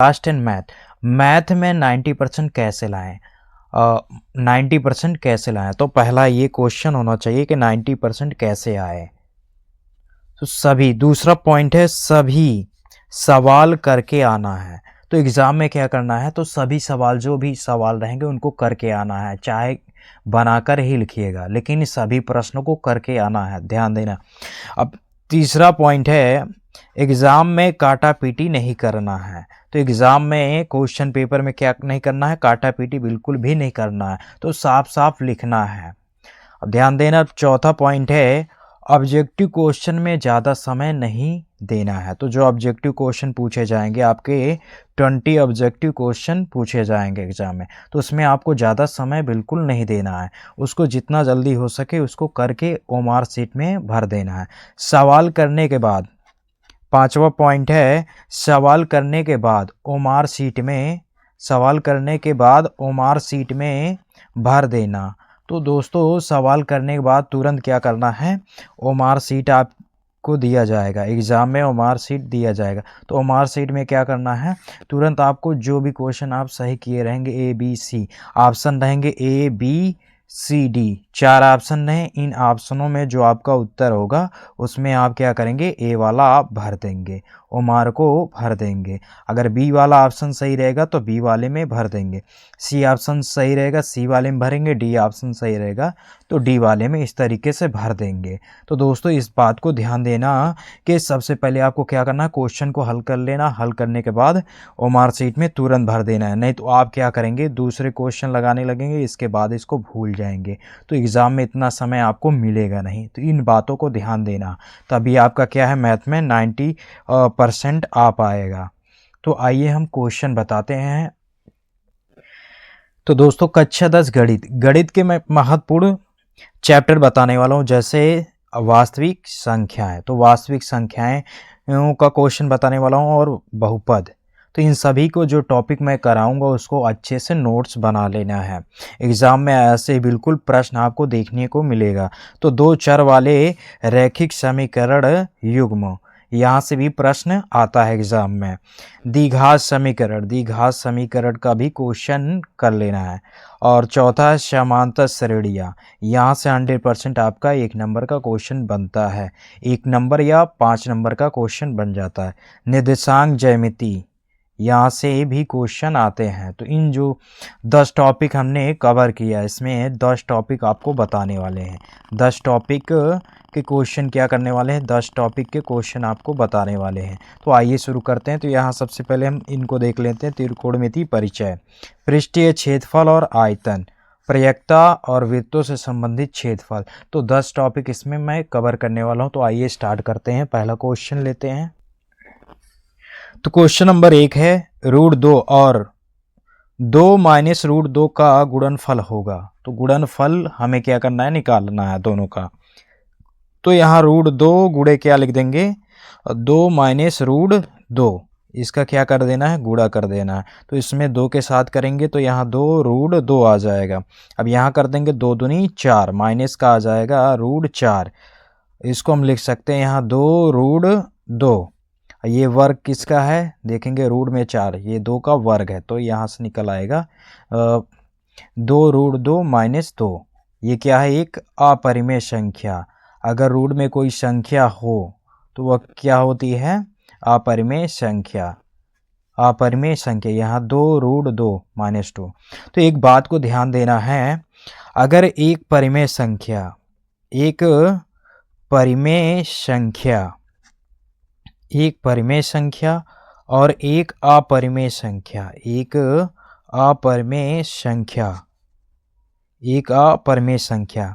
Last in math, math में 90% कैसे लाएं, 90% कैसे लाएं। तो पहला ये क्वेश्चन होना चाहिए कि 90% कैसे आए। तो सभी, दूसरा पॉइंट है सभी सवाल करके आना है। तो एग्ज़ाम में क्या करना है, तो सभी सवाल, जो भी सवाल रहेंगे उनको करके आना है, चाहे बनाकर ही लिखिएगा, लेकिन सभी प्रश्नों को करके आना है, ध्यान देना। अब तीसरा पॉइंट है एग्ज़ाम में काटा पीटी नहीं करना है। तो एग्ज़ाम में क्वेश्चन पेपर में क्या नहीं करना है, काटा पीटी बिल्कुल भी नहीं करना है, तो साफ साफ लिखना है। अब ध्यान देना, चौथा पॉइंट है ऑब्जेक्टिव क्वेश्चन में ज़्यादा समय नहीं देना है। तो जो ऑब्जेक्टिव क्वेश्चन पूछे जाएंगे, आपके 20 ऑब्जेक्टिव क्वेश्चन पूछे जाएंगे एग्जाम में, तो उसमें आपको ज़्यादा समय बिल्कुल नहीं देना है, उसको जितना जल्दी हो सके उसको करके ओमार सीट में भर देना है। सवाल करने के बाद, पांचवा पॉइंट है सवाल करने के बाद ओमार सीट में, सवाल करने के बाद ओमार सीट में भर देना। तो दोस्तों सवाल करने के बाद तुरंत क्या करना है, ओमार सीट आपको दिया जाएगा, एग्ज़ाम में ओमार सीट दिया जाएगा। तो ओमार सीट में क्या करना है, तुरंत आपको जो भी क्वेश्चन आप सही किए रहेंगे, ए बी सी ऑप्शन रहेंगे, A B C D 4 option रहें, इन ऑप्शनों में जो आपका उत्तर होगा उसमें आप क्या करेंगे, ए वाला आप भर देंगे, ओमार को भर देंगे। अगर बी वाला ऑप्शन सही रहेगा तो बी वाले में भर देंगे, सी ऑप्शन सही रहेगा सी वाले में भरेंगे, डी ऑप्शन सही रहेगा तो डी वाले में, इस तरीके से भर देंगे। तो दोस्तों इस बात को ध्यान देना कि सबसे पहले आपको क्या करना है, क्वेश्चन को हल कर लेना, हल करने के बाद ओमार सीट में तुरंत भर देना है, नहीं तो आप क्या करेंगे, दूसरे क्वेश्चन लगाने लगेंगे, इसके बाद इसको भूल जाएंगे, तो एग्ज़ाम में इतना समय आपको मिलेगा नहीं। तो इन बातों को ध्यान देना, तभी आपका क्या है, मैथ में 90% आ पाएगा। तो आइए हम क्वेश्चन बताते हैं। तो दोस्तों कक्षा 10 गणित, गणित के मैं महत्वपूर्ण चैप्टर बताने वाला हूँ, जैसे वास्तविक संख्याएं, तो वास्तविक संख्याएं का क्वेश्चन बताने वाला हूँ, और बहुपद। तो इन सभी को जो टॉपिक मैं कराऊंगा उसको अच्छे से नोट्स बना लेना है, एग्ज़ाम में ऐसे बिल्कुल प्रश्न आपको देखने को मिलेगा। तो दो चर वाले रैखिक समीकरण युग्म, यहाँ से भी प्रश्न आता है एग्ज़ाम में। द्विघात समीकरण, द्विघात समीकरण का भी क्वेश्चन कर लेना है। और चौथा है समांतर श्रेणियाँ, यहाँ से 100% आपका 1 नंबर का क्वेश्चन बनता है, 1 नंबर या 5 नंबर का क्वेश्चन बन जाता है। निर्देशांक ज्यामिति, यहाँ से भी क्वेश्चन आते हैं। तो इन जो 10 टॉपिक हमने कवर किया, इसमें 10 टॉपिक आपको बताने वाले हैं, 10 टॉपिक के क्वेश्चन क्या करने वाले हैं, 10 टॉपिक के क्वेश्चन आपको बताने वाले हैं। तो आइए शुरू करते हैं। तो यहाँ सबसे पहले हम इनको देख लेते हैं। त्रिकोणमिति परिचय, पृष्ठीय क्षेत्रफल और आयतन, प्रयक्ता और वृत्तों से संबंधित क्षेत्रफल। तो 10 टॉपिक इसमें मैं कवर करने वाला हूँ। तो आइए स्टार्ट करते हैं, पहला क्वेश्चन लेते हैं। तो क्वेश्चन नंबर 1 है √2 और 2 माइनस √2 का गुणनफल होगा। तो गुणनफल हमें क्या करना है, निकालना है दोनों का। तो यहाँ √2 गुणे क्या लिख देंगे, 2 माइनस √2, इसका क्या कर देना है, गुणा कर देना है। तो इसमें 2 के साथ करेंगे तो यहाँ 2 √2 आ जाएगा। अब यहाँ कर देंगे 2 दूनी 4, माइनस का आ जाएगा √4, इसको हम लिख सकते हैं यहाँ 2 √2। ये वर्ग किसका है, देखेंगे रूट में 4, ये 2 का वर्ग है, तो यहाँ से निकल आएगा 2 √2 माइनस 2। ये क्या है, एक अपरिमेय संख्या। अगर रूट में कोई संख्या हो तो वह क्या होती है, अपरिमेय संख्या, अपरिमेय संख्या। यहाँ 2 √2 माइनस 2। तो एक बात को ध्यान देना है, अगर एक परिमेय संख्या, एक परिमेय संख्या, एक परिमेय संख्या और एक अपरिमेय संख्या, एक अपरिमेय संख्या, एक अपरिमेय संख्या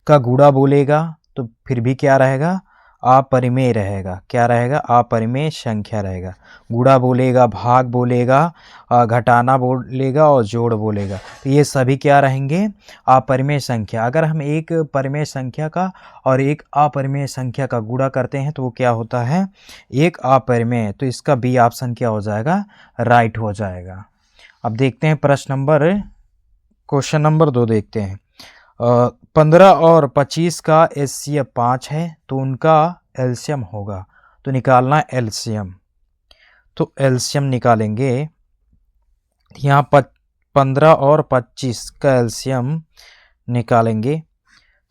का गुणा बोलेगा तो फिर भी क्या रहेगा, अपरिमेय रहेगा। क्या रहेगा, अपरिमेय संख्या रहेगा। गुणा बोलेगा, भाग बोलेगा, घटाना बोलेगा और जोड़ बोलेगा, तो ये सभी क्या रहेंगे, अपरिमेय संख्या। अगर हम एक परिमेय संख्या का और एक अपरिमेय संख्या का गुणा करते हैं तो वो क्या होता है, एक अपरिमेय। तो इसका बी ऑप्शन क्या हो जाएगा, राइट हो जाएगा। अब देखते हैं प्रश्न नंबर, क्वेश्चन नंबर 2 देखते हैं। 15 और 25 का एलसीएम 5 है, तो उनका एलसीएम होगा। तो निकालना एलसीएम। तो एलसीएम निकालेंगे। यहाँ 15 और 25 का एलसीएम निकालेंगे।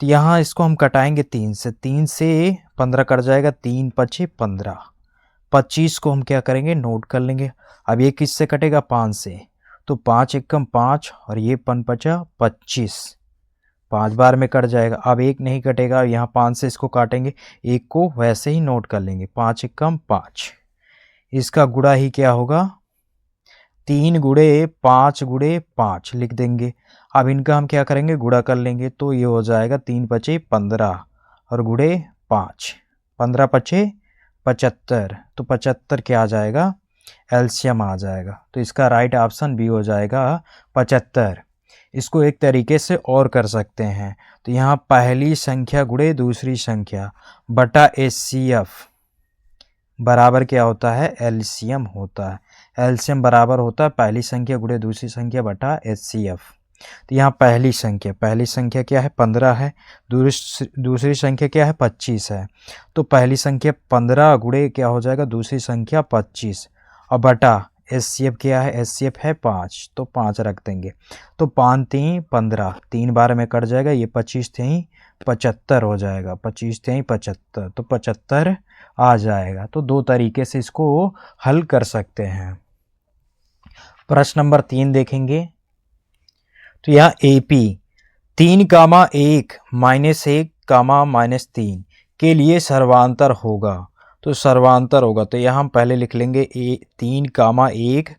तो यहाँ इसको हम कटाएंगे 3 से, 3 से 15 कट जाएगा, 3 पचे 15। 25 को हम क्या करेंगे, नोट कर लेंगे। अब ये किससे कटेगा, 5 से, तो 5 एकम 5 और ये 5 पचा 25, 5 बार में कट जाएगा। अब एक नहीं कटेगा, यहाँ 5 से इसको काटेंगे, एक को वैसे ही नोट कर लेंगे, 5 एकम 5। इसका गुणा ही क्या होगा, 3 गुणे 5 गुणे 5 लिख देंगे। अब इनका हम क्या करेंगे, गुणा कर लेंगे, तो ये हो जाएगा 3 पचे 15 और गुणे 5, 15 पचे 75, तो 75 क्या आ जाएगा, एलसीएम आ जाएगा। तो इसका राइट ऑप्शन बी हो जाएगा 75। इसको एक तरीके से और कर सकते हैं, तो यहाँ पहली संख्या गुणे दूसरी संख्या बटा एचसीएफ बराबर क्या होता है, एलसीएम होता है। एलसीएम बराबर होता है पहली संख्या गुणे दूसरी संख्या बटा एचसीएफ। तो यहाँ पहली संख्या क्या है, 15 है, दूसरी संख्या क्या है, 25 है। तो पहली संख्या 15 गुणे क्या हो जाएगा, दूसरी संख्या 25, और बटा एचसीएफ क्या है, एचसीएफ है 5, तो 5 रख देंगे। तो 5 3 15, 3 बार में कट जाएगा, ये 25 3 75 हो जाएगा, 25 3 75, तो 75 आ जाएगा। तो दो तरीके से इसको हल कर सकते हैं। प्रश्न नंबर 3 देखेंगे। तो यहाँ एपी 3 कामा 1 माइनस 1 कामा माइनस 3 के लिए सर्वांतर होगा। तो सर्वांतर होगा, तो यहाँ हम पहले लिख लेंगे 3 कामा 1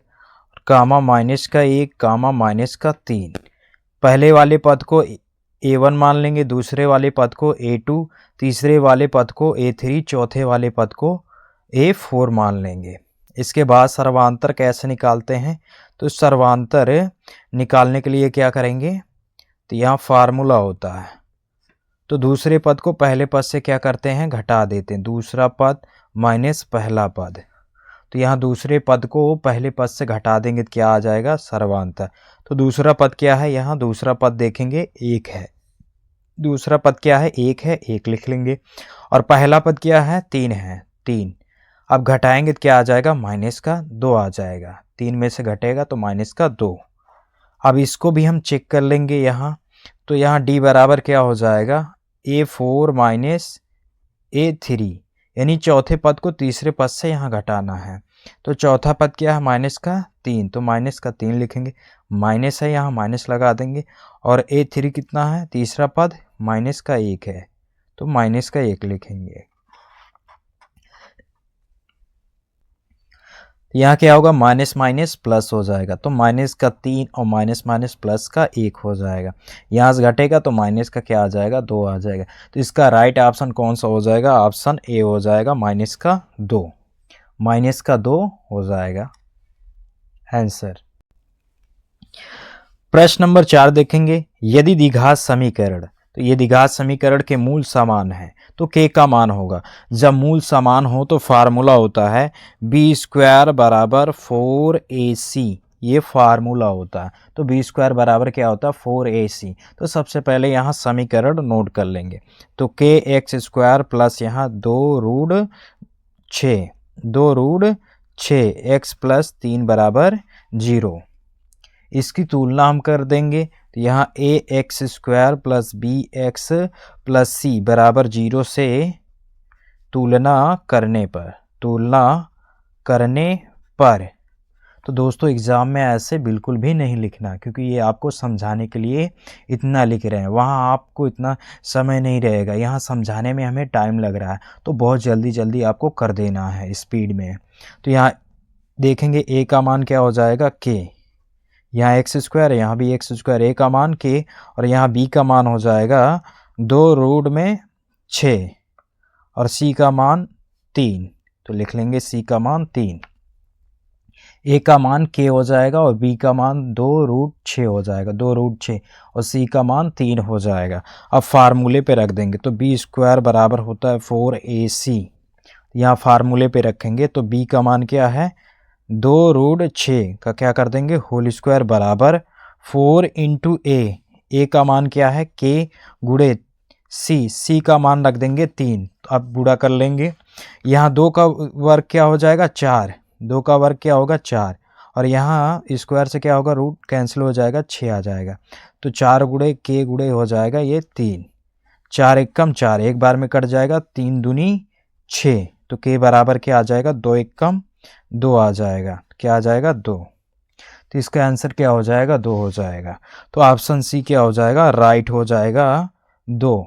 कामा माइनस का 1 कामा माइनस का 3। पहले वाले पद को A1 मान लेंगे, दूसरे वाले पद को A2, तीसरे वाले पद को A3, चौथे वाले पद को A4 मान लेंगे। इसके बाद सर्वांतर कैसे निकालते हैं, तो सर्वांतर निकालने के लिए क्या करेंगे, तो यहाँ फार्मूला होता है। तो दूसरे पद को पहले पद से क्या करते हैं, घटा देते हैं, दूसरा पद माइनस पहला पद। तो यहाँ दूसरे पद को पहले पद से घटा देंगे तो क्या आ जाएगा, सर्वांतर। तो दूसरा पद क्या है, यहाँ दूसरा पद देखेंगे 1 है, दूसरा पद क्या है, 1 है, 1 लिख लेंगे। और पहला पद क्या है, 3 है, 3। अब घटाएंगे तो क्या आ जाएगा, माइनस का 2 आ जाएगा, 3 में से घटेगा तो माइनस का 2। अब इसको भी हम चेक कर लेंगे यहाँ। तो यहाँ डी बराबर क्या हो जाएगा, A4 माइनस A3, यानी चौथे पद को तीसरे पद से यहाँ घटाना है। तो चौथा पद क्या है, माइनस का 3, तो माइनस का 3 लिखेंगे, माइनस है यहाँ माइनस लगा देंगे। और A3 कितना है, तीसरा पद माइनस का 1 है, तो माइनस का 1 लिखेंगे। यहाँ क्या होगा, माइनस माइनस प्लस हो जाएगा, तो माइनस का 3 और माइनस माइनस प्लस का 1 हो जाएगा। यहाँ से घटेगा तो माइनस का क्या आ जाएगा, 2 आ जाएगा। तो इसका राइट ऑप्शन कौन सा हो जाएगा, ऑप्शन ए हो जाएगा, माइनस का 2, माइनस का 2 हो जाएगा आंसर। प्रश्न नंबर 4 देखेंगे। यदि द्विघात समीकरण, तो ये द्विघात समीकरण के मूल समान है तो k का मान होगा। जब मूल समान हो तो फार्मूला होता है b² बराबर 4ac, ये फार्मूला होता है। तो b² बराबर क्या होता है, 4ac। तो सबसे पहले यहाँ समीकरण नोट कर लेंगे। तो kx² प्लस यहाँ 2√6, 2√6 x प्लस 3 बराबर 0। इसकी तुलना हम कर देंगे, तो यहाँ ax² plus bx plus c बराबर 0 से तुलना करने पर। तो दोस्तों एग्ज़ाम में ऐसे बिल्कुल भी नहीं लिखना, क्योंकि ये आपको समझाने के लिए इतना लिख रहे हैं, वहाँ आपको इतना समय नहीं रहेगा, यहाँ समझाने में हमें टाइम लग रहा है, तो बहुत जल्दी जल्दी आपको कर देना है स्पीड में। तो यहाँ देखेंगे a का मान क्या हो जाएगा, k, यहाँ x², यहाँ भी x², a का मान k, और यहाँ b का मान हो जाएगा 2√6 और c का मान 3, तो लिख लेंगे c का मान 3। a का मान k हो जाएगा और b का मान 2√6 हो जाएगा, 2√6, और c का मान 3 हो जाएगा। अब फार्मूले पे रख देंगे, तो b² बराबर होता है 4ac, यहाँ फार्मूले पे रखेंगे तो b का मान क्या है, 2√6 का क्या कर देंगे, होल स्क्वायर बराबर 4 इंटू a का मान क्या है, k गुणे c का मान रख देंगे 3। तो अब गुणा कर लेंगे, यहाँ 2 का वर्ग क्या हो जाएगा, 4, 2 का वर्ग क्या होगा 4, और यहाँ स्क्वायर से क्या होगा रूट कैंसिल हो जाएगा, 6 आ जाएगा। तो 4 गुणे के गुणे हो जाएगा ये 3, 4 एकम 4 एक बार में कट जाएगा, 3 दूनी 6, तो के बराबर क्या आ जाएगा 2 एकम 2 आ जाएगा, क्या आ जाएगा 2। तो इसका आंसर क्या हो जाएगा 2 हो जाएगा। तो ऑप्शन सी क्या हो जाएगा राइट हो जाएगा 2,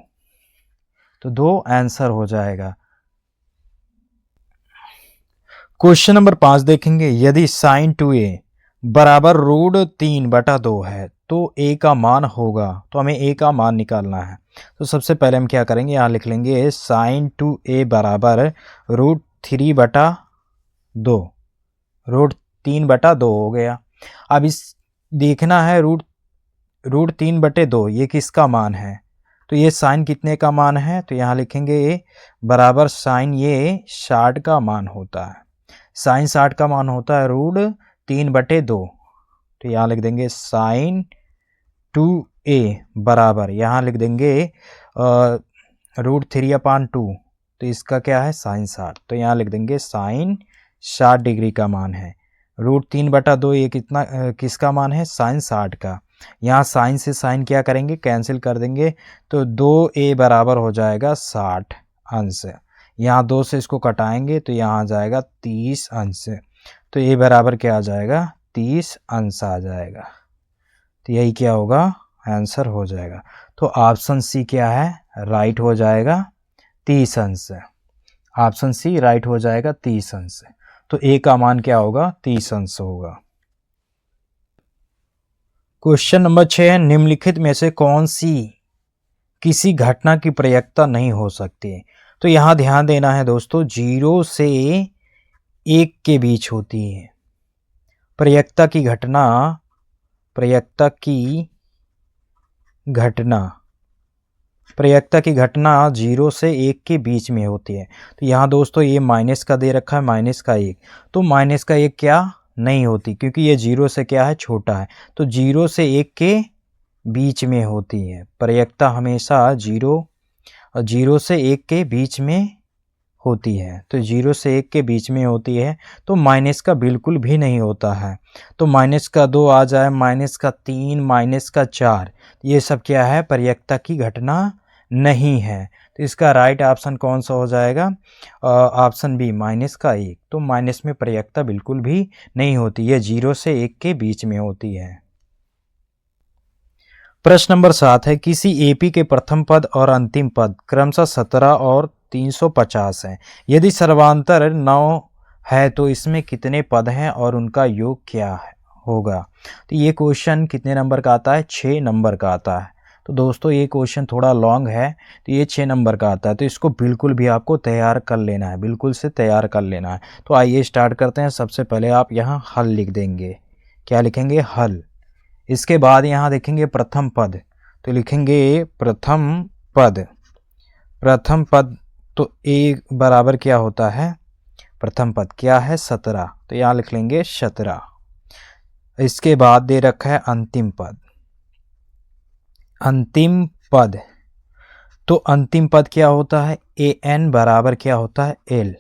तो 2 आंसर हो जाएगा। क्वेश्चन नंबर 5 देखेंगे, यदि साइन 2a बराबर रूट 3/2 है तो a का मान होगा। तो हमें a का मान निकालना है। तो सबसे पहले हम क्या करेंगे, यहाँ लिख लेंगे साइन 2a बराबर रूट 3/2, रूट 3/2 हो गया। अब इस देखना है रूट 3/2 ये किसका मान है, तो ये साइन कितने का मान है, तो यहाँ लिखेंगे बराबर साइन ये 60 का मान होता है। साइन 60 का मान होता है रूट 3/2, तो यहाँ लिख देंगे साइन 2a बराबर, यहाँ लिख देंगे रूट 3/2, तो इसका क्या है साइन 60, तो यहाँ लिख देंगे साइन 60 डिग्री का मान है। रूट 3/2 ये कितना किसका मान है साइन 60 का। यहाँ साइन से साइन क्या करेंगे कैंसिल कर देंगे, तो 2a बराबर हो जाएगा 60 अंश। यहाँ 2 से इसको कटाएंगे तो यहाँ आ जाएगा 30 अंश, तो a बराबर क्या आ जाएगा 30 अंश आ जाएगा। तो यही क्या होगा आंसर हो जाएगा। तो ऑप्शन सी क्या है राइट हो जाएगा 30 अंश। ऑप्शन सी राइट हो जाएगा 30 अंश। तो a का मान क्या होगा 30 अंश होगा। क्वेश्चन नंबर 6, निम्नलिखित में से कौन सी किसी घटना की प्रयक्ता नहीं हो सकती। तो यहां ध्यान देना है दोस्तों, 0 से 1 के बीच होती है प्रयक्ता की घटना। प्रयक्ता की घटना 0 से 1 के बीच में होती है। तो यहाँ दोस्तों ये माइनस का दे रखा है -1, तो -1 क्या नहीं होती, क्योंकि ये 0 से क्या है छोटा है। तो 0 से 1 के बीच में होती है प्रयक्ता, हमेशा 0 से 1 के बीच में होती है। तो 0 से 1 के बीच में होती है, तो माइनस का बिल्कुल भी नहीं होता है। तो -2 आ जाए, -3, -4, ये सब क्या है प्रयक्ता की घटना नहीं है। तो इसका राइट ऑप्शन कौन सा हो जाएगा, ऑप्शन बी -1। तो माइनस में प्रयक्ता बिल्कुल भी नहीं होती, ये 0 से 1 के बीच में होती है। प्रश्न नंबर 7 है, किसी एपी के प्रथम पद और अंतिम पद क्रमशः 17 और 350 है। यदि सर्वांतर 9 है तो इसमें कितने पद हैं और उनका योग क्या है होगा। तो ये क्वेश्चन कितने नंबर का आता है 6 नंबर का आता है। तो दोस्तों ये क्वेश्चन थोड़ा लॉन्ग है, तो ये 6 नंबर का आता है। तो इसको बिल्कुल भी आपको तैयार कर लेना है, बिल्कुल से तैयार कर लेना है। तो आइए स्टार्ट करते हैं। सबसे पहले आप यहाँ हल लिख देंगे, क्या लिखेंगे हल। इसके बाद यहाँ देखेंगे प्रथम पद, तो लिखेंगे प्रथम पद। प्रथम पद तो a बराबर क्या होता है, प्रथम पद क्या है 17, तो यहाँ लिख लेंगे 17। इसके बाद दे रखा है अंतिम पद। अंतिम पद तो अंतिम पद क्या होता है an बराबर क्या होता है l।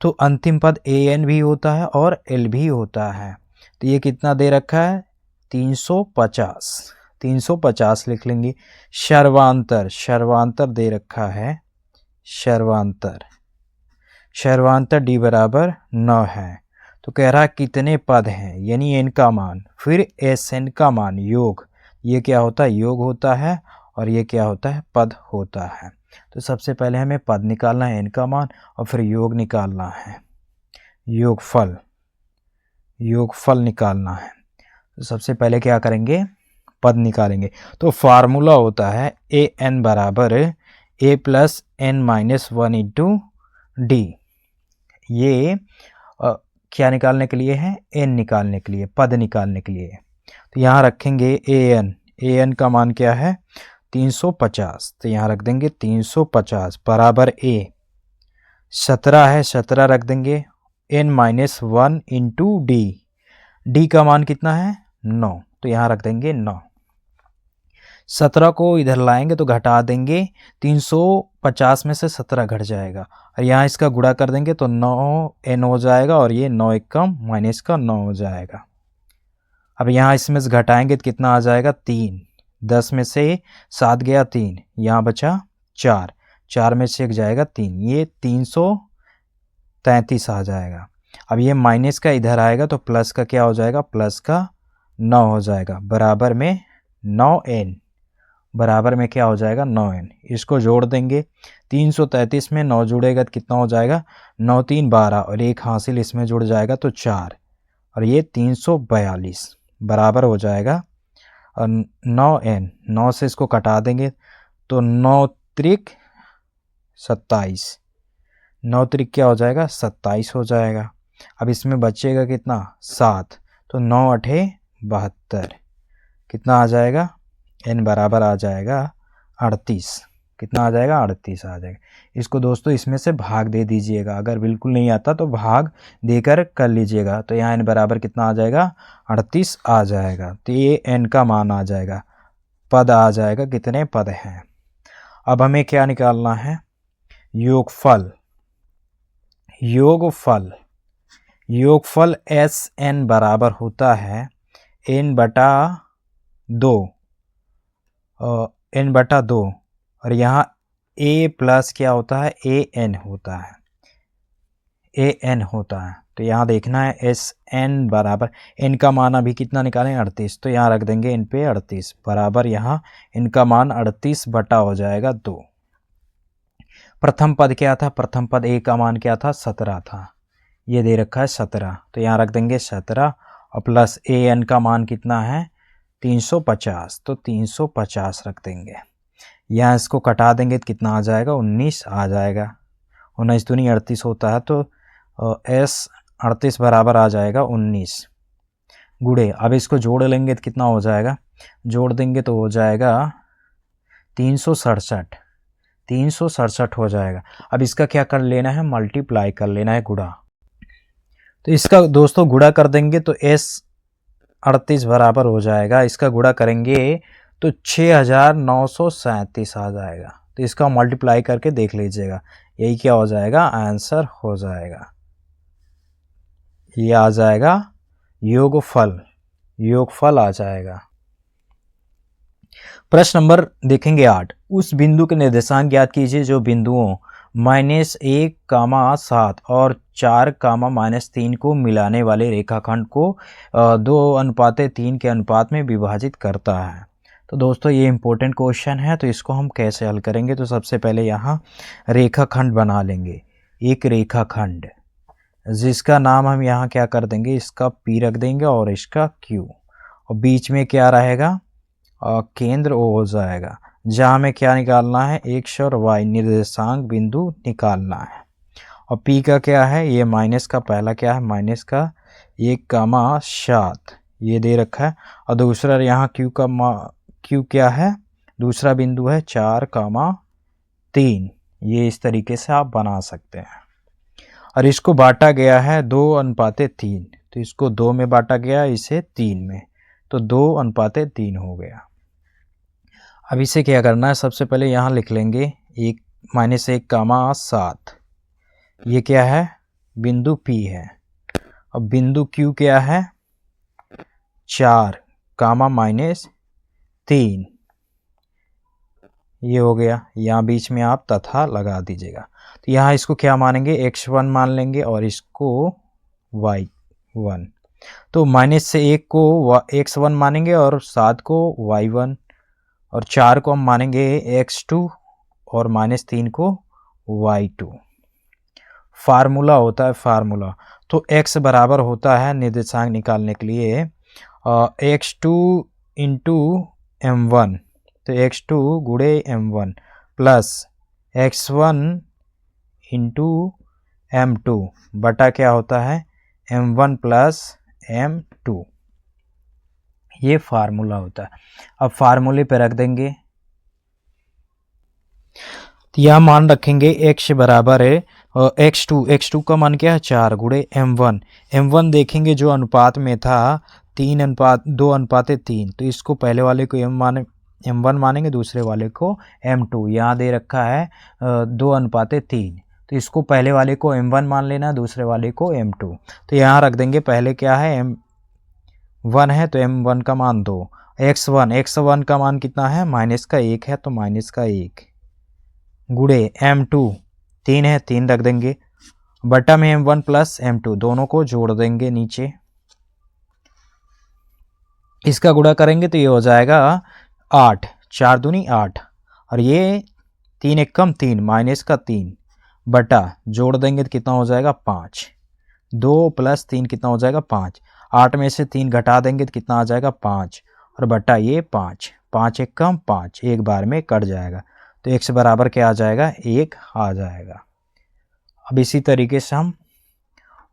तो अंतिम पद an भी होता है और l भी होता है। तो ये कितना दे रखा है 350 लिख लेंगे। सर्वांतर दे रखा है, सर्वांतर d बराबर 9 है। तो कह रहा है कितने पद हैं, यानी n का मान, फिर sn का मान, योग, ये क्या होता है योग होता है, और ये क्या होता है पद होता है। तो सबसे पहले हमें पद निकालना है n का मान, और फिर योग निकालना है, योगफल निकालना है। तो सबसे पहले क्या करेंगे पद निकालेंगे। तो फार्मूला होता है an बराबर a + n-1 इंटू डी। ये क्या निकालने के लिए है n निकालने के लिए, पद निकालने के लिए। तो यहाँ रखेंगे an का मान क्या है 350, तो यहाँ रख देंगे 350 बराबर a 17 है, 17 रख देंगे, n-1 इंटू डी का मान कितना है 9, तो यहाँ रख देंगे 9। 17 को इधर लाएंगे तो घटा देंगे, 350 में से 17 घट जाएगा और यहाँ इसका गुणा कर देंगे तो 9n हो जाएगा और ये 9 एकम माइनस का 9 हो जाएगा। अब यहाँ इसमें से घटाएंगे तो कितना आ जाएगा 3, 10 में से 7 गया 3, यहाँ बचा 4, 4 में से 1 जाएगा 3, ये 333 आ जाएगा। अब ये माइनस का इधर आएगा तो प्लस का क्या हो जाएगा, प्लस का 9 हो जाएगा, बराबर में 9n, बराबर में क्या हो जाएगा 9n। इसको जोड़ देंगे, 333 में 9 जुड़ेगा तो कितना हो जाएगा, 9 3 12 और एक हासिल इसमें जुड़ जाएगा तो 4 और ये 342 बराबर हो जाएगा 9n। 9 से इसको कटा देंगे तो 9 त्रिक 27, 9 त्रिक क्या हो जाएगा 27 हो जाएगा। अब इसमें बचेगा कितना 7, तो 9 अठे 72, कितना आ जाएगा n बराबर आ जाएगा 38, कितना आ जाएगा 38 आ जाएगा। इसको दोस्तों इसमें से भाग दे दीजिएगा, अगर बिल्कुल नहीं आता तो भाग देकर कर लीजिएगा, तो यहाँ n बराबर कितना आ जाएगा 38 आ जाएगा। तो ये n का मान आ जाएगा, पद आ जाएगा, कितने पद हैं। अब हमें क्या निकालना है, योगफल। योगफल योगफल SN बराबर होता है n बटा 2 और यहाँ a प्लस क्या होता है an होता है, an होता है। तो यहाँ देखना है SN बराबर n का मान अभी कितना निकालें 38, तो यहाँ रख देंगे n पे 38 बराबर यहाँ n का मान 38 बटा हो जाएगा 2। प्रथम पद क्या था, प्रथम पद a का मान क्या था 17 था, ये दे रखा है 17, तो यहाँ रख देंगे 17 और प्लस an का मान कितना है 350, तो 350 रख देंगे। यहाँ इसको कटा देंगे तो कितना आ जाएगा 19 आ जाएगा, 19 दूनी 38 होता है, तो S 38 बराबर आ जाएगा 19 गुड़े। अब इसको जोड़ लेंगे तो कितना हो जाएगा, जोड़ देंगे तो हो जाएगा 367, 367 हो जाएगा। अब इसका क्या कर लेना है, मल्टीप्लाई कर लेना है, गुणा। तो इसका दोस्तों गुणा कर देंगे तो S 38 बराबर हो जाएगा, इसका गुणा करेंगे तो 6937 आ जाएगा। तो इसका मल्टीप्लाई करके देख लीजिएगा, यही क्या हो जाएगा आंसर हो जाएगा, ये आ जाएगा योगफल, योगफल आ जाएगा। प्रश्न नंबर देखेंगे 8, उस बिंदु के निर्देशांक ज्ञात कीजिए जो बिंदुओं -1, 7 और 4, -3 को मिलाने वाले रेखाखंड को 2:3 के अनुपात में विभाजित करता है। तो दोस्तों ये इम्पोर्टेंट क्वेश्चन है, तो इसको हम कैसे हल करेंगे, तो सबसे पहले यहाँ रेखाखंड बना लेंगे, एक रेखाखंड जिसका नाम हम यहाँ क्या कर देंगे, इसका P रख देंगे और इसका Q, और बीच में क्या रहेगा केंद्र O हो जाएगा, जहाँ हमें क्या निकालना है x और y निर्देशांक बिंदु निकालना है। और P का क्या है, ये माइनस का पहला क्या है, माइनस का 1,7 ये दे रखा है, और दूसरा यहाँ Q क्या है, दूसरा बिंदु है 4,3, ये इस तरीके से आप बना सकते हैं। और इसको बांटा गया है 2:3, तो इसको 2 में बांटा गया, इसे 3 में, तो 2:3 हो गया। अब इसे क्या करना है, सबसे पहले यहाँ लिख लेंगे -1,7, ये क्या है बिंदु P है, और बिंदु Q क्या है 4,-3, ये हो गया। यहाँ बीच में आप तथा लगा दीजिएगा, तो यहाँ इसको क्या मानेंगे x1 मान लेंगे और इसको y1, तो माइनस से 1 को x1 मानेंगे और 7 को y1, और 4 को हम मानेंगे x2 और -3 को y2। फार्मूला होता है फार्मूला, तो x बराबर होता है निर्देशांक निकालने के लिए x2 इंटू m1, तो x2 गुणे m1 plus x1 into m2 बटा क्या होता है m1 प्लस m2, ये फार्मूला होता है। अब फार्मूले पे रख देंगे, तो यह मान रखेंगे x बराबर है x2 का मान क्या है 4 गुणे m1 देखेंगे जो अनुपात में था 2:3, तो इसको पहले वाले को m m1 मानेंगे, दूसरे वाले को m2। यहाँ दे रखा है 2:3, तो इसको पहले वाले को m1 मान लेना, दूसरे वाले को m2। तो यहाँ रख देंगे, पहले क्या है m1 है तो m1 का मान 2, x1 का मान कितना है, -1 है तो -1 गुड़े m2 3 है, 3 रख देंगे, बटा में m1 प्लस m2 दोनों को जोड़ देंगे नीचे, इसका गुणा करेंगे तो ये हो जाएगा 8, 4 दूनी 8, और ये 3 एकम 3 -3 बटा जोड़ देंगे तो कितना हो जाएगा 5, 2 + 3 कितना हो जाएगा 5, 8 में से 3 घटा देंगे तो कितना आ जाएगा 5, और बटा ये 5, 5 एकम 5 एक बार में कट जाएगा, तो x बराबर क्या आ जाएगा, 1 आ जाएगा। अब इसी तरीके से हम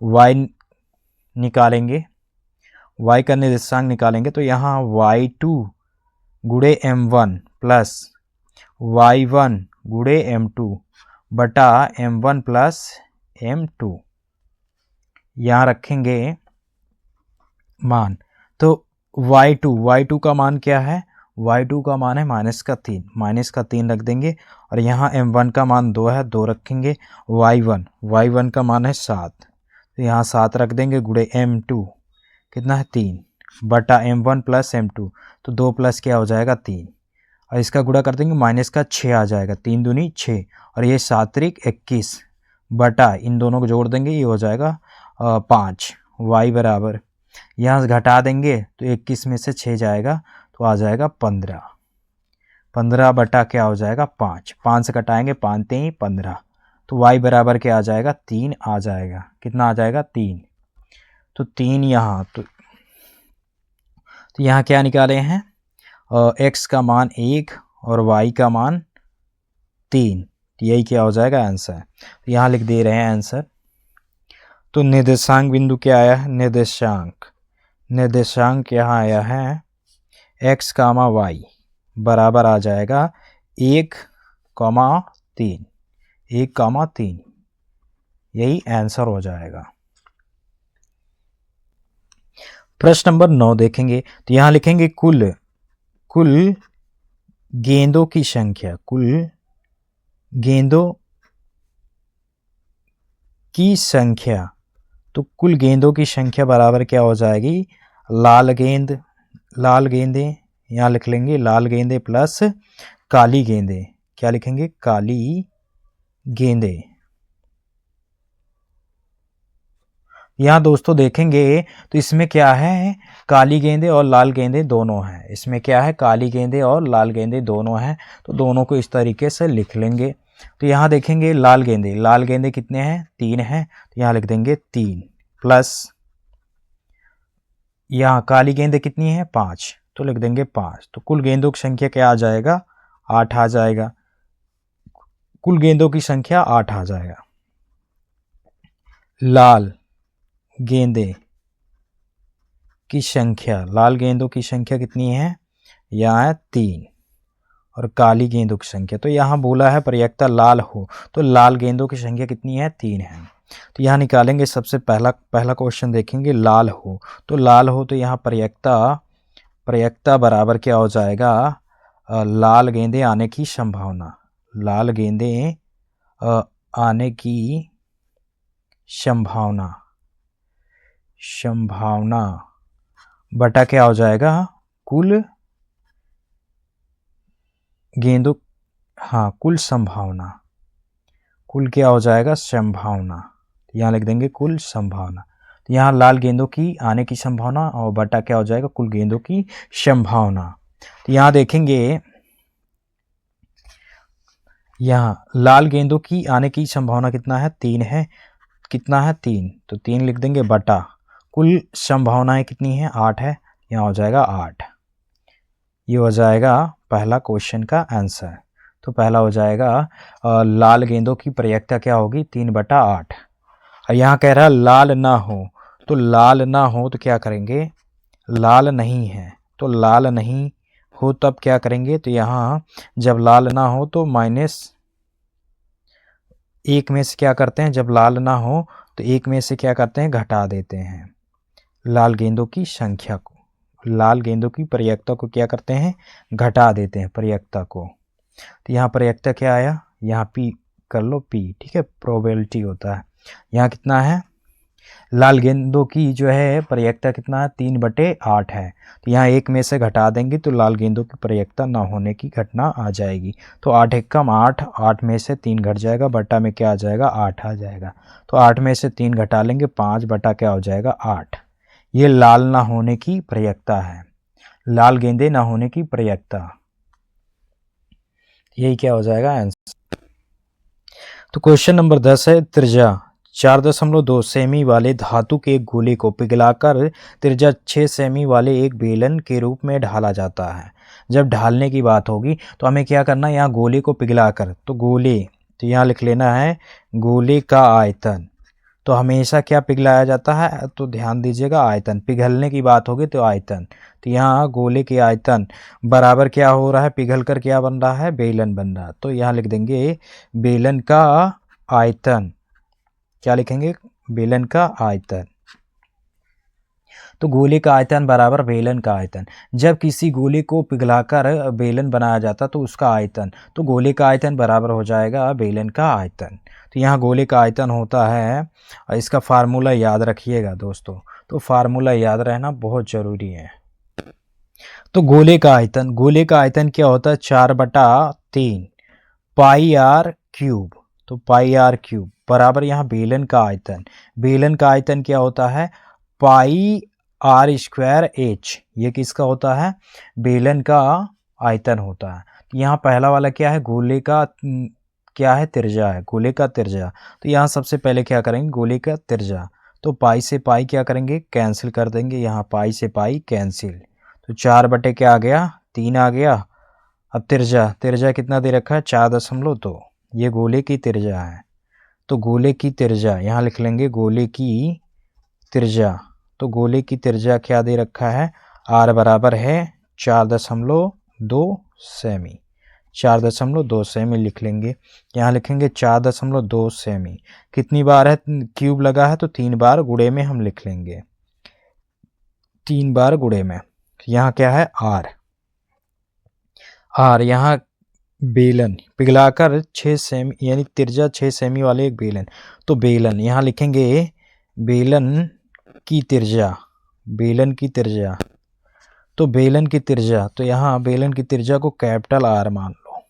y निकालेंगे, y का निर्देशांक निकालेंगे, तो यहाँ y2 गुड़े m1 प्लस y1 गुड़े m2 बटा m1 प्लस m2, यहाँ रखेंगे मान, तो y2 का मान क्या है, y2 का मान है -3 रख देंगे, और यहाँ m1 का मान 2 है, 2 रखेंगे, y1 का मान है 7, तो यहाँ 7 रख देंगे, गुड़े m2 कितना है 3 बटा m1 प्लस m2, तो 2 प्लस क्या हो जाएगा 3, और इसका गुणा कर देंगे, -6 आ जाएगा, 3 दूनी 6, और ये 7 × 21 बटा इन दोनों को जोड़ देंगे, ये हो जाएगा 5, y बराबर यहाँ घटा देंगे तो 21 में से 6 जाएगा तो आ जाएगा 15 बटा क्या हो जाएगा 5, 5 से घटाएंगे 5 × 3 = 15, तो y बराबर क्या आ जाएगा 3 आ जाएगा, कितना आ जाएगा 3, तो 3 यहाँ, तो यहाँ क्या निकाले हैं, x का मान 1 और y का मान 3, तो यही क्या हो जाएगा आंसर, तो यहाँ लिख दे रहे हैं आंसर। तो निर्देशांक बिंदु क्या आया है, निर्देशांक यहाँ आया है x, y बराबर आ जाएगा 1,3, यही आंसर हो जाएगा। प्रश्न नंबर 9 देखेंगे, तो यहाँ लिखेंगे कुल गेंदों की संख्या, तो कुल गेंदों की संख्या बराबर क्या हो जाएगी, लाल गेंदें यहाँ लिख लेंगे, लाल गेंदें प्लस काली गेंदें, क्या लिखेंगे, काली गेंदें। यहाँ दोस्तों देखेंगे तो इसमें क्या है, काली गेंदें और लाल गेंदें दोनों हैं, इसमें क्या है, काली गेंदें और लाल गेंदें दोनों हैं, तो दोनों को इस तरीके से लिख लेंगे। तो यहाँ देखेंगे लाल गेंदें कितने हैं, 3 हैं, तो यहाँ लिख देंगे 3 प्लस यहाँ काली गेंदें कितनी है 5, तो लिख देंगे 5, तो कुल गेंदों की संख्या क्या आ जाएगा, 8 आ जाएगा, कुल गेंदों की संख्या 8 आ जाएगा। लाल गेंदों की संख्या कितनी है, यहाँ है 3, और काली गेंदों की संख्या, तो यहाँ बोला है प्रयेक्ता लाल हो, तो लाल गेंदों की संख्या कितनी है, 3 है। तो यहाँ निकालेंगे, सबसे पहला क्वेश्चन देखेंगे, लाल हो तो यहाँ प्रयेक्ता बराबर क्या हो जाएगा, लाल गेंदें आने की संभावना बटा क्या हो जाएगा, कुल गेंदों, कुल संभावना, कुल क्या हो जाएगा संभावना, यहाँ लिख देंगे कुल संभावना, तो यहाँ लाल गेंदों की आने की संभावना और बटा क्या हो जाएगा, कुल गेंदों की संभावना। तो यहाँ देखेंगे, यहाँ लाल गेंदों की आने की संभावना कितना है, 3 है, कितना है 3, तो 3 लिख देंगे बटा कुल संभावनाएं कितनी है, 8 है, यहाँ हो जाएगा 8, ये हो जाएगा पहला क्वेश्चन का आंसर। तो पहला हो जाएगा लाल गेंदों की प्रयेक्ता क्या होगी, 3/8, और यहाँ कह रहा है लाल ना हो, तो क्या करेंगे, लाल नहीं है, तो लाल नहीं हो तब क्या करेंगे, तो यहाँ जब लाल ना हो तो -1 में से क्या करते हैं, जब लाल ना हो तो 1 में से क्या करते हैं, घटा देते हैं लाल गेंदों की संख्या को, लाल गेंदों की प्रयेकता को क्या करते हैं, घटा देते हैं प्रयेकता को। तो यहाँ प्रयेकता क्या आया, यहाँ पी कर लो पी, ठीक है, प्रोबेबिलिटी होता है। यहाँ कितना है, लाल गेंदों की जो है प्रयेकता कितना है, 3/8 है। तो यहाँ एक में से घटा देंगे तो लाल गेंदों की प्रयेकता ना होने की घटना आ जाएगी। तो 8 एक कम 8, 8 में से 3 घट जाएगा, बटा में क्या आ जाएगा, 8 आ जाएगा। तो 8 में से 3 घटा लेंगे, 5 बटा क्या हो जाएगा, 8। ये लाल ना होने की प्रयेकता है, लाल गेंदे ना होने की प्रयेकता, यही क्या हो जाएगा आंसर। तो क्वेश्चन नंबर 10 है, त्रिज्या 4.2 सेमी वाले धातु के एक गोले को पिघलाकर त्रिज्या 6 सेमी वाले एक बेलन के रूप में ढाला जाता है। जब ढालने की बात होगी तो हमें क्या करना है, यहाँ गोले को पिघलाकर, तो गोले, तो यहाँ लिख लेना है गोले का आयतन। तो हमेशा क्या पिघलाया जाता है, तो ध्यान दीजिएगा आयतन, पिघलने की बात होगी तो आयतन। तो यहाँ गोले के आयतन बराबर क्या हो रहा है, पिघल कर क्या बन रहा है, बेलन बन रहा है। तो यहाँ लिख देंगे बेलन का आयतन, क्या लिखेंगे, बेलन का आयतन। तो गोले का आयतन बराबर बेलन का आयतन। जब किसी गोले को पिघलाकर बेलन बनाया जाता तो उसका आयतन, तो गोले का आयतन बराबर हो जाएगा बेलन का आयतन। तो यहाँ गोले का आयतन होता है, इसका फार्मूला याद रखिएगा दोस्तों, तो फार्मूला याद रहना बहुत ज़रूरी है। तो गोले का आयतन, गोले का आयतन क्या होता है, 4/3 पाई आर क्यूब। तो पाई आर क्यूब बराबर यहाँ बेलन का आयतन, बेलन का आयतन क्या होता है, पाई आर स्क्वायर एच। ये किसका होता है, बेलन का आयतन होता है। तो यहाँ पहला वाला क्या है, गोले का क्या है, त्रिज्या है, गोले का त्रिज्या। तो यहाँ सबसे पहले क्या करेंगे, गोले का त्रिज्या, तो पाई से पाई क्या करेंगे, कैंसिल कर देंगे, यहाँ पाई से पाई कैंसिल। तो 4 बटे क्या आ गया, 3 आ गया। अब त्रिज्या, त्रिज्या कितना दे रखा है, 4.2, ये गोले की त्रिज्या है। तो गोले की त्रिज्या यहाँ लिख लेंगे, गोले की त्रिज्या, तो गोले की त्रिज्या क्या दे रखा है, आर बराबर है 4.2 सेमी, 4.2 सेमी लिख लेंगे। यहाँ लिखेंगे 4.2 सेमी, कितनी बार है, क्यूब लगा है तो 3 बार गुणे में हम लिख लेंगे, 3 बार गुणे में। यहाँ क्या है, आर, आर यहाँ बेलन पिघलाकर 6 सेमी, यानी त्रिज्या 6 सेमी वाले एक बेलन, तो बेलन यहाँ लिखेंगे बेलन की त्रिज्या, बेलन की त्रिज्या, तो बेलन की त्रिज्या, तो यहाँ बेलन की त्रिज्या को कैपिटल आर मान लो,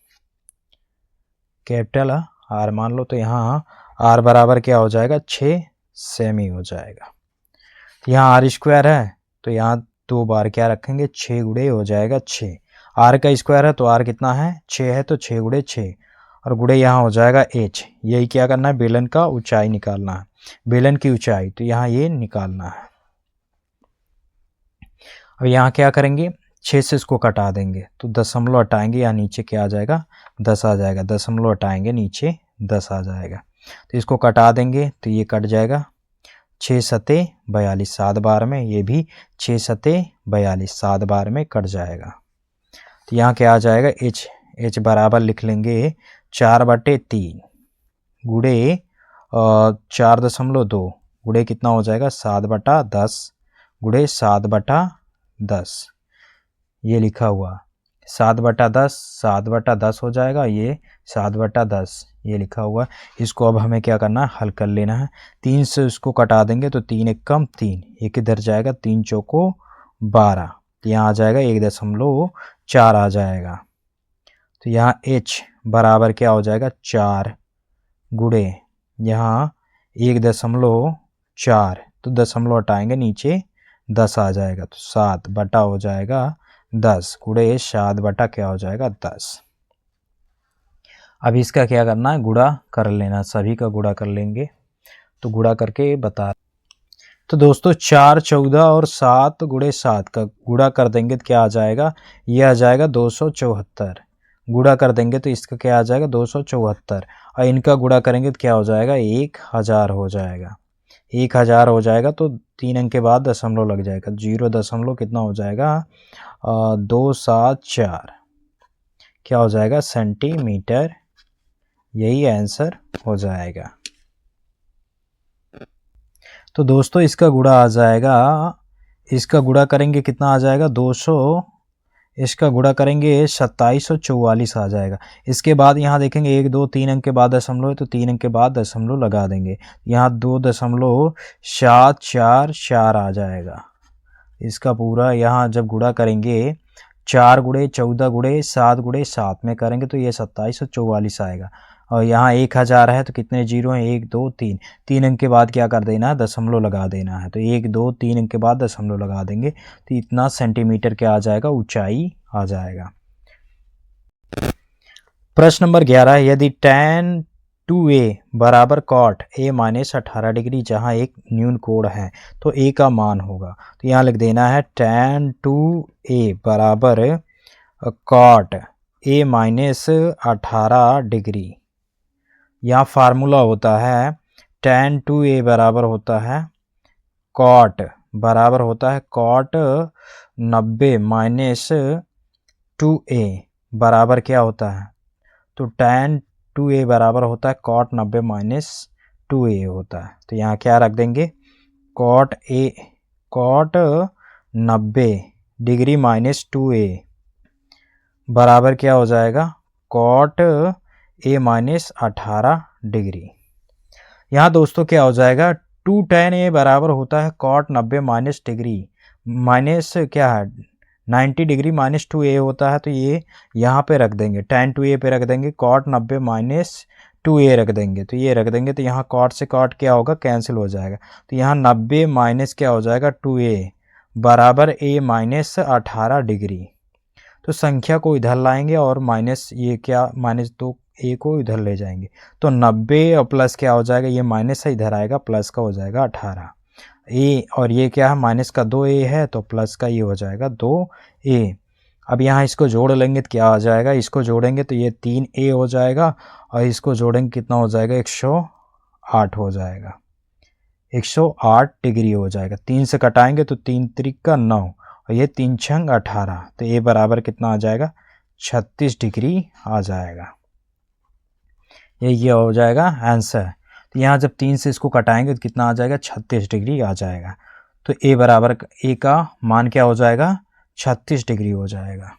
कैपिटल आर मान लो। तो यहाँ आर बराबर क्या हो जाएगा, 6 सेमी हो जाएगा। यहाँ आर स्क्वायर है तो यहाँ 2 बार क्या रखेंगे, 6 गुणे हो जाएगा 6। आर का स्क्वायर है तो आर कितना है, 6 है, तो 6 गुणे 6, और गुणे यहाँ हो जाएगा एच। यही क्या करना है, बेलन का ऊंचाई निकालना है, बेलन की ऊंचाई, तो यहाँ ये निकालना है। अब यहाँ क्या करेंगे, 6 से इसको कटा देंगे, तो दशमलव हटाएंगे, यहाँ नीचे क्या आ जाएगा, 10 आ जाएगा, दशमलव हटाएंगे नीचे 10 आ जाएगा। तो इसको कटा देंगे तो ये कट जाएगा, 6 सते 42, 7 बार में, ये भी 6 सते 42, 7 बार में कट जाएगा। तो यहाँ क्या आ जाएगा, एच, एच बराबर लिख लेंगे 4/3 गुणे 4.2 गुणे कितना हो जाएगा, 7/10 गुणे 7/10, ये लिखा हुआ 7/10, 7/10 हो जाएगा, ये 7/10 ये लिखा हुआ। इसको अब हमें क्या करना है, हल कर लेना है। 3 से इसको कटा देंगे तो 3 एक कम 3, एक इधर जाएगा, 3 चौको 12, यहाँ आ जाएगा 1.4 आ जाएगा। तो यहाँ h बराबर क्या हो जाएगा, 4 गुणे यहाँ 1.4, तो दशमलव हटाएंगे नीचे 10 आ जाएगा, तो 7 बटा हो जाएगा 10 गुणे 7 बटा क्या हो जाएगा 10। अब इसका क्या करना है, गुणा कर लेना, सभी का गुणा कर लेंगे। तो गुणा करके बता, तो दोस्तों 4, 14 और 7 गुणे 7 का गुणा कर देंगे तो क्या आ जाएगा, ये आ जाएगा 274। गुणा कर देंगे तो इसका क्या आ जाएगा, 274, और इनका गुणा करेंगे तो क्या हो जाएगा, 1000 हो जाएगा, 1000 हो जाएगा। तो 3 अंक के बाद दशमलव लग जाएगा, 0 दशमलव कितना हो जाएगा, 274 क्या हो जाएगा, सेंटीमीटर, यही आंसर हो जाएगा। तो दोस्तों इसका गुणा आ जाएगा इसका गुणा करेंगे कितना आ जाएगा 200, इसका गुणा करेंगे 2744 आ जाएगा। इसके बाद यहाँ देखेंगे 1 2 3 अंक के बाद दशमलव है तो 3 अंक के बाद दशमलव लगा देंगे, यहाँ 2.744 आ जाएगा। इसका पूरा यहाँ जब गुणा करेंगे 4 गुणे 14 गुणे 7 गुणे 7 में करेंगे तो ये 2744 आएगा। और यहाँ 1000 है तो कितने जीरो हैं 1 2 3, 3 अंक के बाद क्या कर देना है दशमलव लगा देना है, तो 1 2 3 अंक के बाद दशमलव लगा देंगे तो इतना सेंटीमीटर क्या आ जाएगा ऊंचाई आ जाएगा। प्रश्न नंबर 11, यदि tan 2a बराबर cot a माइनस 18 डिग्री जहाँ एक न्यून कोण है तो a का मान होगा, तो यहाँ लिख देना है tan 2a बराबर cot a माइनस 18 डिग्री। यहाँ फार्मूला होता है tan 2a बराबर होता है cot बराबर होता है cot 90 माइनस 2a बराबर क्या होता है, तो tan 2a बराबर होता है cot 90 माइनस 2a होता है, तो यहाँ क्या रख देंगे cot 90 डिग्री माइनस 2a बराबर क्या हो जाएगा cot a माइनस 18 डिग्री। यहाँ दोस्तों क्या हो जाएगा 2 tan a बराबर होता है cot 90 माइनस डिग्री माइनस क्या है 90 डिग्री माइनस 2a होता है, तो ये यहाँ पे रख देंगे tan 2a पे रख देंगे cot 90 माइनस 2a रख देंगे, तो ये रख देंगे तो यहाँ cot से cot क्या होगा कैंसिल हो जाएगा, तो यहाँ 90 माइनस क्या हो जाएगा 2a बराबर a माइनस 18 डिग्री। तो संख्या को इधर लाएंगे और माइनस ये क्या माइनस 2a को इधर ले जाएंगे, तो 90 और प्लस क्या हो जाएगा ये माइनस है इधर आएगा प्लस का हो जाएगा 18 ए, और ये क्या है माइनस का 2a है तो प्लस का ये हो जाएगा 2a। अब यहाँ इसको जोड़ लेंगे तो क्या आ जाएगा, इसको जोड़ेंगे तो ये 3a हो जाएगा और इसको जोड़ेंगे कितना हो जाएगा 108 हो जाएगा, 108 डिग्री हो जाएगा। 3 से कटाएंगे तो 3 त्रिका 9 और ये 3 छंग 18, तो a बराबर कितना आ जाएगा 36 डिग्री आ जाएगा। ये हो जाएगा आंसर। तो यहाँ जब 3 से इसको कटाएंगे तो कितना आ जाएगा 36 डिग्री आ जाएगा, तो a बराबर a का मान क्या हो जाएगा 36 डिग्री हो जाएगा।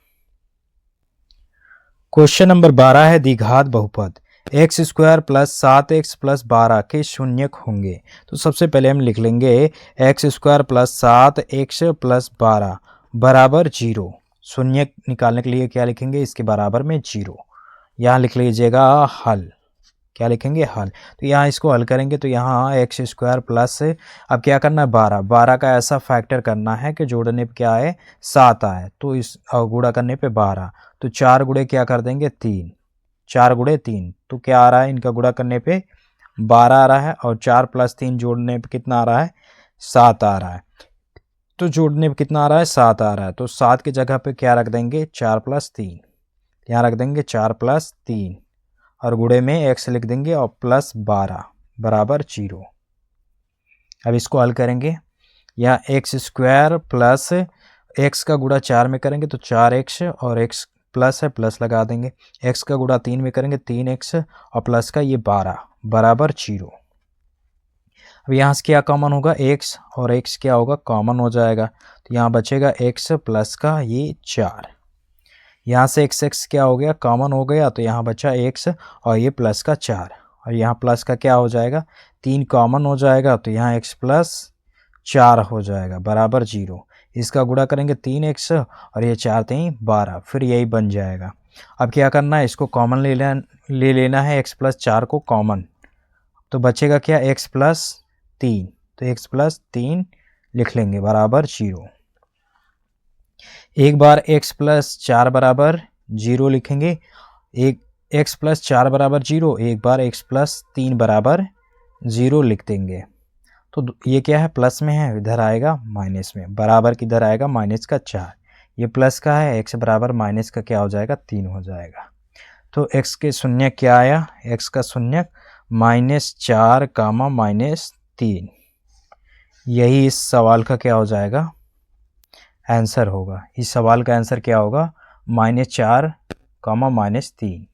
क्वेश्चन नंबर 12 है द्विघात बहुपद x square plus 7x plus 12 के शून्यक होंगे, तो सबसे पहले हम लिख लेंगे x square plus 7x plus 12 बराबर 0। शून्यक निकालने के लिए क्या लिखेंगे इसके बराबर में 0, यहाँ लिख लीजिएगा हल, क्या लिखेंगे हल। तो यहाँ इसको हल करेंगे तो यहाँ एक्स स्क्वायर प्लस अब क्या करना है 12 का ऐसा फैक्टर करना है कि जोड़ने पे क्या है 7 आए, तो इस गुणा करने पे 12, तो 4 गुणे क्या कर देंगे 3, 4 गुणे 3 तो क्या आ रहा है इनका गुणा करने पे 12 आ रहा है, और 4 प्लस 3 जोड़ने पे कितना आ रहा है 7 आ रहा है, तो जोड़ने पे कितना आ रहा है 7 आ रहा है, तो 7 की जगह पे क्या रख देंगे 4 प्लस 3, यहाँ रख देंगे 4 प्लस 3 और गुणे में x लिख देंगे और प्लस 12 बराबर 0। अब इसको हल करेंगे, यहाँ एक्स स्क्वायर प्लस x का गुणा 4 में करेंगे तो 4x और x प्लस है प्लस लगा देंगे, x का गुणा 3 में करेंगे 3x और प्लस का ये 12 बराबर 0। अब यहाँ से क्या कॉमन होगा x और x क्या होगा कॉमन हो जाएगा, तो यहाँ बचेगा x प्लस का ये 4, यहाँ से x क्या हो गया कॉमन हो गया, तो यहाँ बचा x और ये प्लस का 4 और यहाँ प्लस का क्या हो जाएगा 3 कॉमन हो जाएगा, तो यहाँ x प्लस 4 हो जाएगा बराबर 0। इसका गुणा करेंगे 3x और ये 4 3 12, फिर यही बन जाएगा। अब क्या करना है इसको कॉमन ले लेना है x प्लस 4 को कॉमन, तो बचेगा क्या x प्लस 3, तो x प्लस 3 लिख लेंगे बराबर 0। एक बार x प्लस 4 बराबर 0 लिखेंगे, एक x प्लस 4 बराबर 0, एक बार x प्लस 3 बराबर 0 लिख देंगे, तो ये क्या है प्लस में है इधर आएगा माइनस में, बराबर किधर आएगा माइनस का 4, ये प्लस का है x बराबर माइनस का क्या हो जाएगा 3 हो जाएगा, तो x के शून्य क्या आया x का शून्य -4 कामा -3, यही इस सवाल का क्या हो जाएगा आंसर होगा। इस सवाल का आंसर क्या होगा -4 कामा -3।